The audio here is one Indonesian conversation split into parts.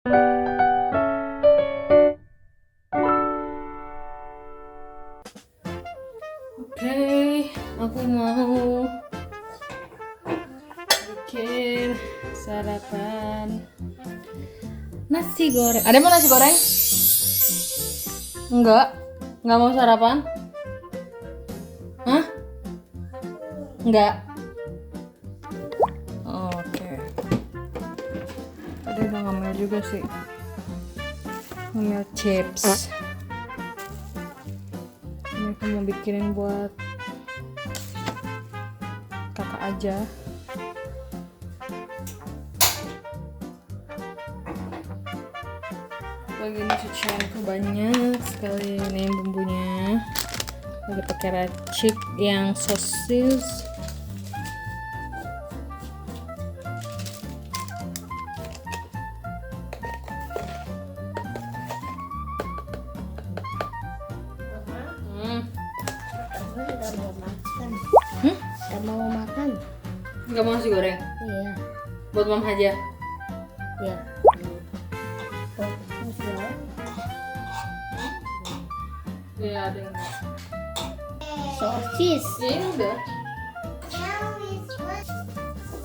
Oke, aku mau bikin sarapan nasi goreng. Ada mau nasi goreng? Enggak mau sarapan? Hah? Enggak. Oke. Tadi udah ngambil juga sih. Ngambil chips. Ini aku mau bikinin buat kakak aja. Lagi ini cucianku banyak sekali nih bumbunya. Lagi pakai racik yang sosis. Gak mau makan. Hmm? Gak mau makan. Nggak mau nasi goreng? Iya. Buat mam aja. Iya. Oh, masih ada? Iya ada yang. Sosis. Ya ini udah.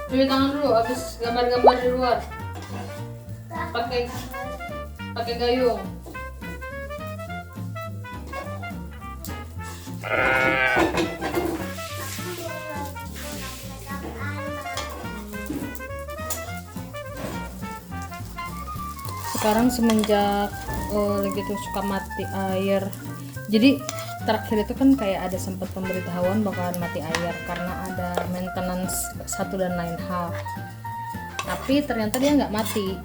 Cuci tangan dulu, habis gambar-gambar di luar. Pakai gayung. Sekarang semenjak gitu suka mati air, jadi terakhir itu kan kayak ada sempat pemberitahuan bakalan mati air karena ada maintenance satu dan lain hal, tapi ternyata dia nggak mati,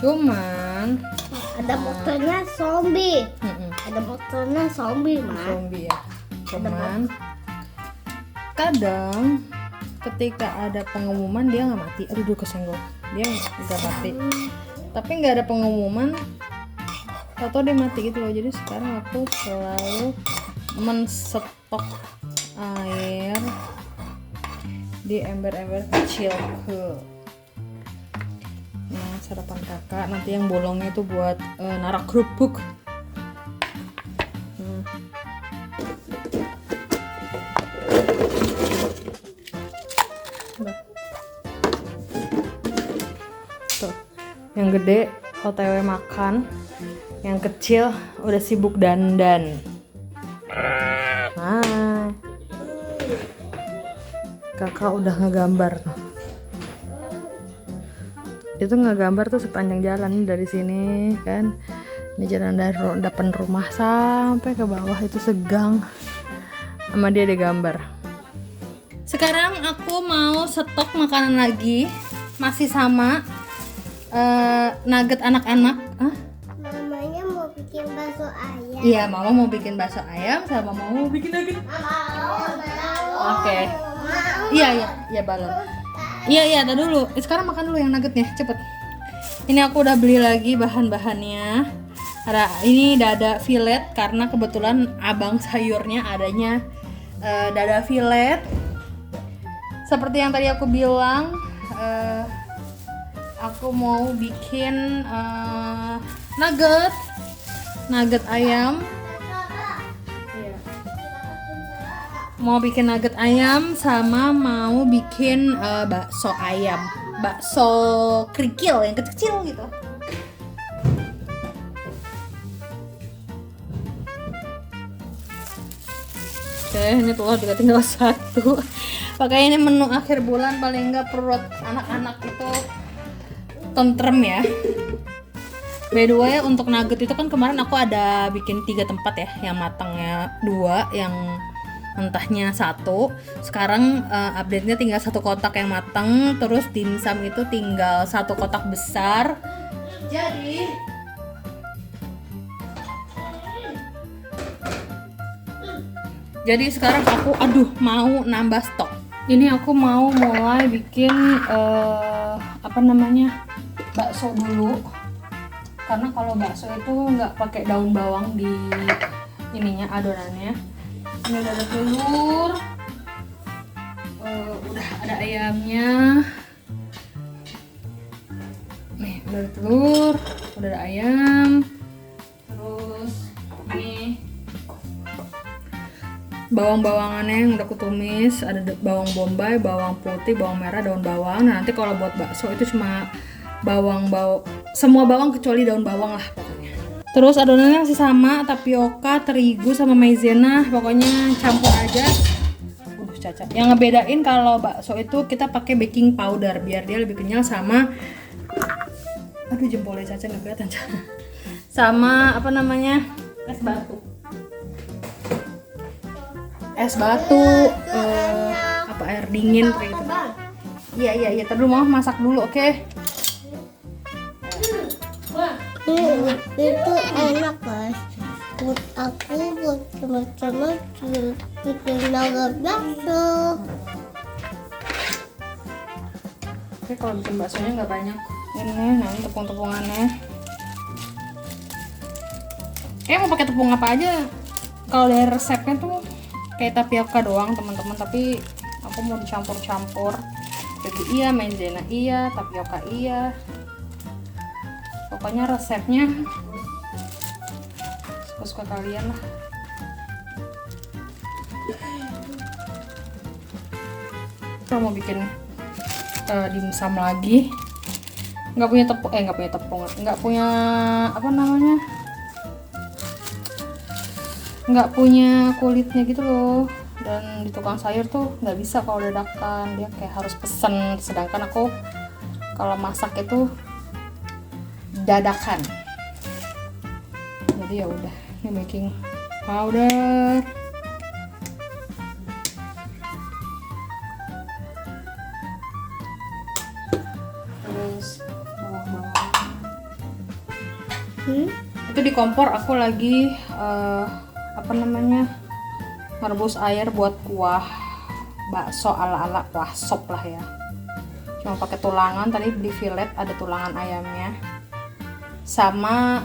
cuman Ada motornya zombie. mm-mm, Ada motornya zombie, Ma. zombie ya, cuman kadang ketika ada pengumuman dia nggak mati. Aduh kesenggol, dia nggak mati, tapi nggak ada pengumuman atau dia mati gitu loh. Jadi sekarang aku selalu menstok air di ember-ember kecilku. Nah, sarapan kakak nanti yang bolongnya itu buat narak kerupuk. Tuh, yang gede OTW makan, yang kecil udah sibuk dandan. Hai, kakak udah ngegambar tuh. Itu ngegambar tuh sepanjang jalan dari sini kan, ini jalan dari depan rumah sampai ke bawah itu segang sama dia digambar. Sekarang aku mau stok makanan lagi, masih sama nugget anak-anak. Mamanya mau bikin bakso ayam. Iya, mama mau bikin bakso ayam sama mama mau bikin nugget. Oke. Iya balon. Iya, tar dulu. Sekarang makan dulu yang nuggetnya, cepet. Ini aku udah beli lagi bahan-bahannya. Ini dada filet karena kebetulan abang sayurnya adanya dada filet. Seperti yang tadi aku bilang, aku mau bikin nugget ayam. Mau bikin nugget ayam sama mau bikin bakso ayam, bakso kerikil yang kecil gitu. Oke, ini telur juga tinggal satu. Pakai ini menu akhir bulan, paling enggak perut anak-anak itu tentrem ya. By the way, untuk nugget itu kan kemarin aku ada bikin 3 tempat ya, yang matangnya 2, yang mentahnya 1. Sekarang update-nya tinggal 1 kotak yang matang, terus dimsum itu tinggal 1 kotak besar. Jadi sekarang aku mau nambah stok. Ini aku mau mulai bikin bakso dulu. Karena kalau bakso itu nggak pakai daun bawang di ininya, adonannya. Ini udah ada telur, udah ada ayamnya. Nih, udah ada telur, udah ada ayam. Terus ini bawang-bawangannya yang udah kutumis, ada bawang bombay, bawang putih, bawang merah, daun bawang. Nah, nanti kalau buat bakso itu cuma semua bawang kecuali daun bawang lah pokoknya. Terus adonannya masih sama, tapioka, terigu sama maizena, pokoknya campur aja. Caca. Yang ngebedain kalau bakso itu kita pakai baking powder biar dia lebih kenyal sama jempolnya Caca nggak kelihatan. Sama apa namanya, es batu apa air dingin kayak gitu. Iya tadi dulu mau masak dulu, oke? Itu enak guys. Buat aku, buat teman-teman bikin naga bakso. Oke, kalau bikin baksonya nggak banyak. Ini nanti tepung-tepungannya. Mau pakai tepung apa aja? Kalau dari resepnya tuh kayak tapioka doang teman-teman, tapi aku mau dicampur-campur. Jadi iya, maizena iya, tapioka iya. Pokoknya resepnya suka kalian lah. Kalau mau bikin dimsum lagi, nggak punya tepung, nggak punya apa namanya, nggak punya kulitnya gitu loh. Dan di tukang sayur tuh nggak bisa kalau dadakan, dia kayak harus pesen. Sedangkan aku kalau masak itu dadakan. Jadi ya udah, ini baking powder, terus bawang-bawang. Itu di kompor aku lagi merebus air buat kuah bakso ala-ala kuah sop lah ya. Cuma pakai tulangan, tadi beli fillet ada tulangan ayamnya. Sama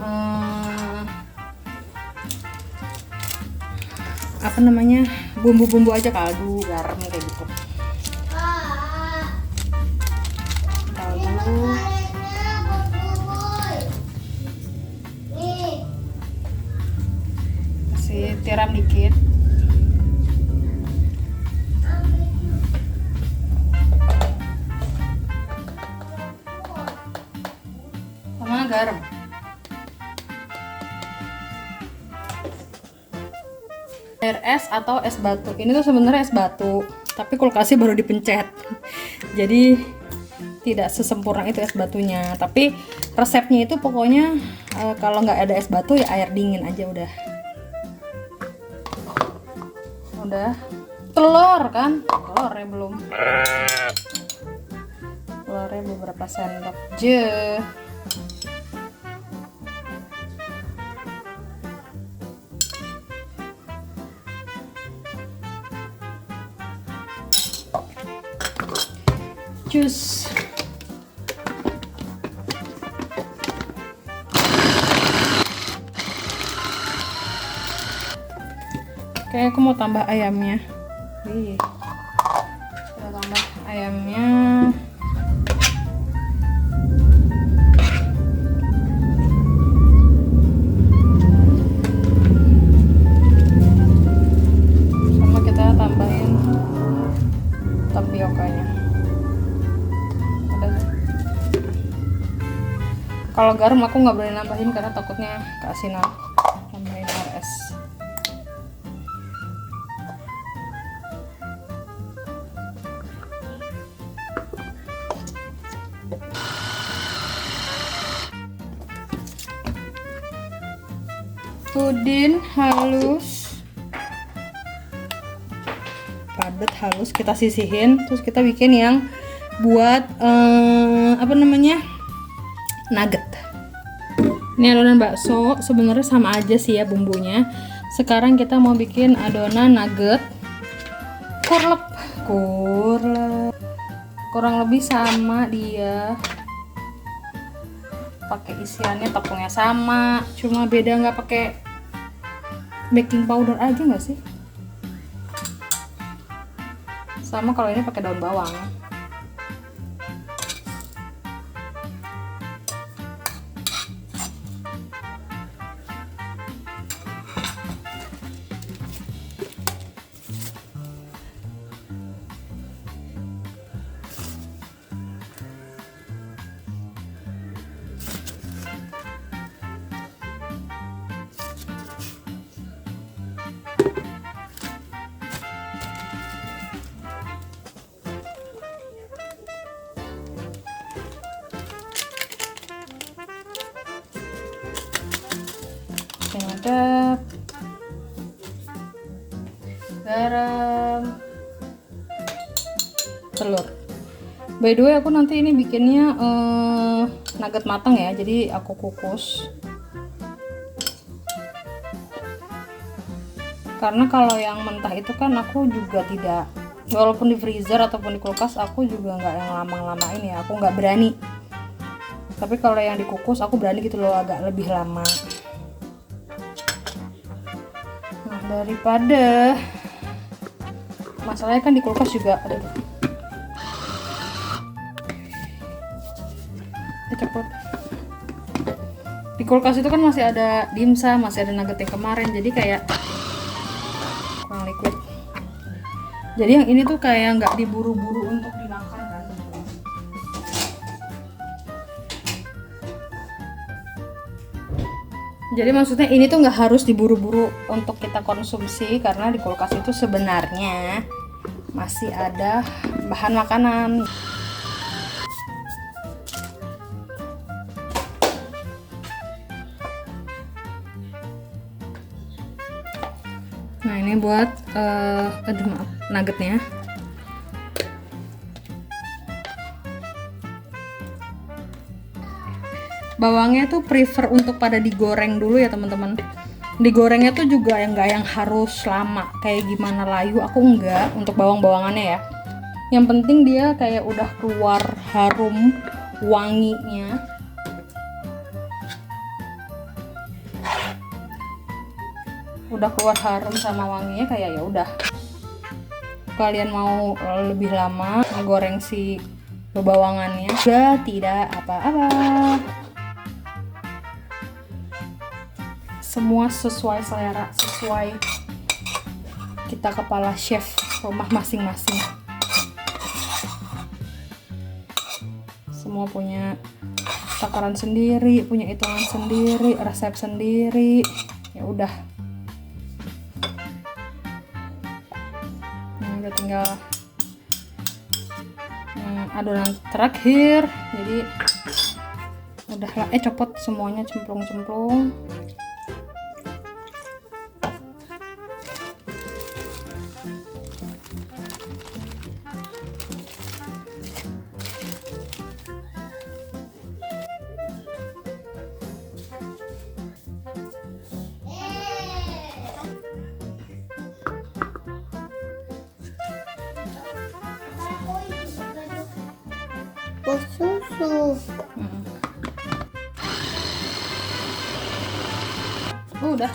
bumbu-bumbu aja, kaldu, garam kayak gitu. Kaldu. Kasih tiram dikit. Sama garam. Air es atau es batu. Ini tuh sebenarnya es batu, tapi kulkasnya baru dipencet. Jadi tidak sesempurna itu es batunya. Tapi resepnya itu pokoknya kalau nggak ada es batu ya air dingin aja udah. Udah. Telur kan? Telurnya belum. Telurnya beberapa sendok aja. Jus. Oke, aku mau tambah ayamnya. Kita tambah ayamnya. Sama kita tambahin tapiokanya. Kalau garam aku nggak boleh nambahin karena takutnya keasinan. Tambahin air es. Udin halus, padat halus, kita sisihin, terus kita bikin yang buat nugget. Ini adonan bakso sebenarnya sama aja sih ya bumbunya. Sekarang kita mau bikin adonan nugget kurlep, kurang lebih sama dia. Pakai isiannya tepungnya sama, cuma beda nggak pakai baking powder aja nggak sih? Sama kalau ini pakai daun bawang. penyedap, garam, telur. By the way, aku nanti ini bikinnya nugget matang ya, jadi aku kukus. Karena kalau yang mentah itu kan aku juga tidak, walaupun di freezer ataupun di kulkas, aku juga nggak yang lama-lamain ya, aku nggak berani. Tapi kalau yang dikukus aku berani gitu loh, agak lebih lama. Nah, daripada masalahnya kan di kulkas juga ada cepet. Di kulkas itu kan masih ada dimsum, masih ada nugget yang kemarin, jadi kayak kurang liquid. Jadi yang ini tuh kayak nggak diburu-buru untuk dimakan kan. Jadi maksudnya ini tuh nggak harus diburu-buru untuk kita konsumsi, karena di kulkas itu sebenarnya masih ada bahan makanan. Nah, ini buat aduh maaf, nuggetnya. Bawangnya tuh prefer untuk pada digoreng dulu ya teman-teman. Digorengnya tuh juga yang nggak yang harus lama kayak gimana layu, aku enggak untuk bawang-bawangannya ya. Yang penting dia kayak udah keluar harum wanginya. Udah keluar harum sama wanginya, kayak ya udah. Kalian mau lebih lama ngegoreng si bawangannya juga tidak apa-apa. Semua sesuai selera, sesuai kita kepala chef rumah masing-masing. Semua punya takaran sendiri, punya hitungan sendiri, resep sendiri. Ya udah. Udah tinggal adonan terakhir, jadi udah lah, copot semuanya, cemplung-cemplung. Susu. Udah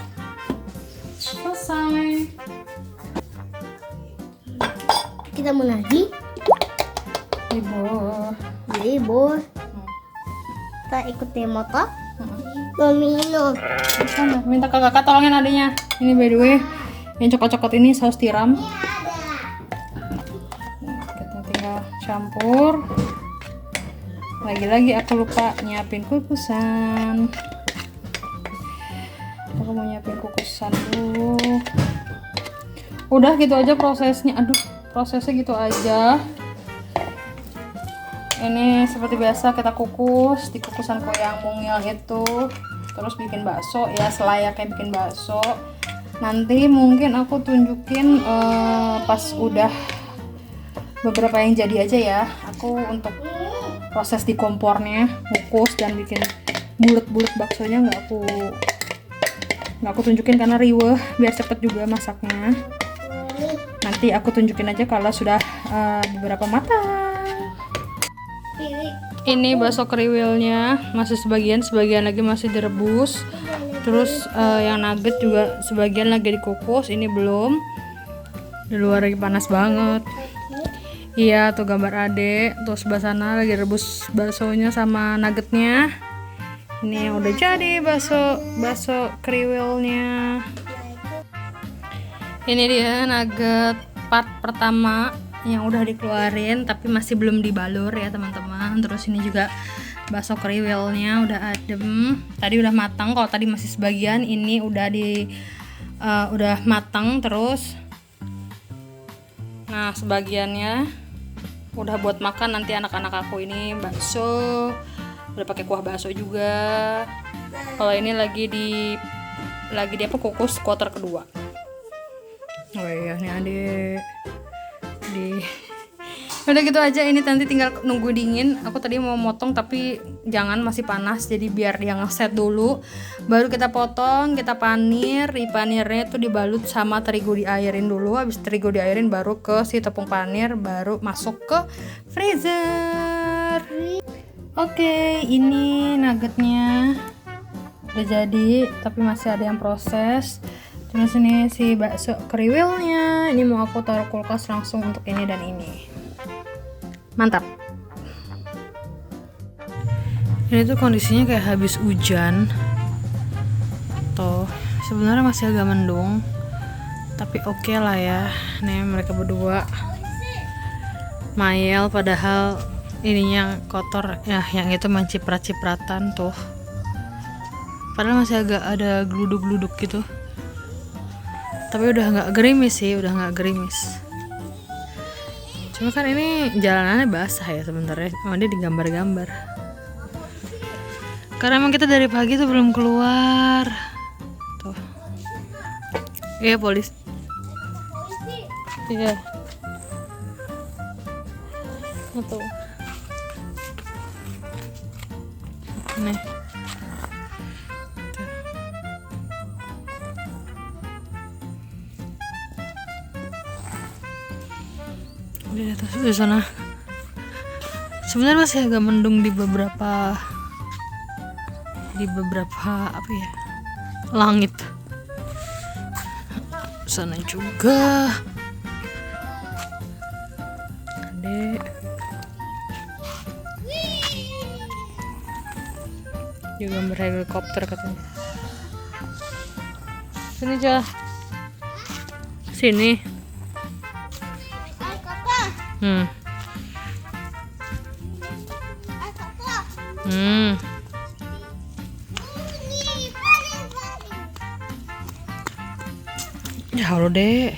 selesai. Kita mau lagi. Ibu. Kita ikutin motor. Mau minum. Sana, minta kakak tolongin adanya. Ini by the way, yang cokot-cokot ini saus tiram. Kita tinggal campur. Lagi-lagi aku lupa nyiapin kukusan. Aku mau nyiapin kukusan dulu. Udah gitu aja prosesnya. Aduh, prosesnya gitu aja. Ini seperti biasa kita kukus di kukusan koyang mungil itu. Terus bikin bakso ya, selayaknya bikin bakso. Nanti mungkin aku tunjukin pas udah beberapa yang jadi aja ya. Aku untuk proses di kompornya, kukus dan bikin bulet-bulet baksonya nggak aku tunjukin karena riweh, biar cepet juga masaknya. Nanti aku tunjukin aja kalau sudah beberapa matang. Ini bakso kriwilnya masih sebagian lagi masih direbus. Terus yang nugget juga sebagian lagi dikukus, ini belum. Di luar lagi panas banget. Iya, tuh gambar adek. Tuh sebelah sana lagi rebus baksonya sama nuggetnya. Ini yang udah jadi bakso kriwilnya. Ini dia nugget part pertama yang udah dikeluarin tapi masih belum dibalur ya teman-teman. Terus ini juga bakso kriwilnya udah adem. Tadi udah matang, kalau tadi masih sebagian, ini udah udah matang terus. Nah, sebagiannya udah buat makan nanti anak-anak aku. Ini bakso udah pakai kuah bakso juga. Kalau ini lagi lagi dia kukus quarter kedua. Oh iya nih adik udah gitu aja, ini nanti tinggal nunggu dingin. Aku tadi mau motong tapi jangan, masih panas, jadi biar dia ngeset dulu baru kita potong, kita panir. Di panirnya tuh dibalut sama terigu, diairin dulu. Habis terigu diairin baru ke si tepung panir, baru masuk ke freezer. Oke, ini nuggetnya udah jadi tapi masih ada yang proses. Terus ini si bakso kriwilnya, ini mau aku taruh kulkas langsung untuk ini dan ini. Mantap. Ini tuh kondisinya kayak habis hujan. Tuh, sebenarnya masih agak mendung, tapi oke lah ya. Nih mereka berdua mayel, padahal ininya kotor ya, yang itu menciprat-cipratan tuh. Padahal masih agak ada geluduk-geluduk gitu. Tapi udah nggak gerimis sih, udah nggak gerimis. Cuma kan ini jalanannya basah ya sebenarnya, sama dia digambar-gambar. Karena emang kita dari pagi tuh belum keluar. Tuh. Iya polisi. Iya. Tuh. Nih. Di atas di sana. Sebenarnya masih agak mendung di beberapa apa ya, langit. Sana juga. Adek. Juga gambar helikopter katanya. Sini aja. Sini. Ya halo dek.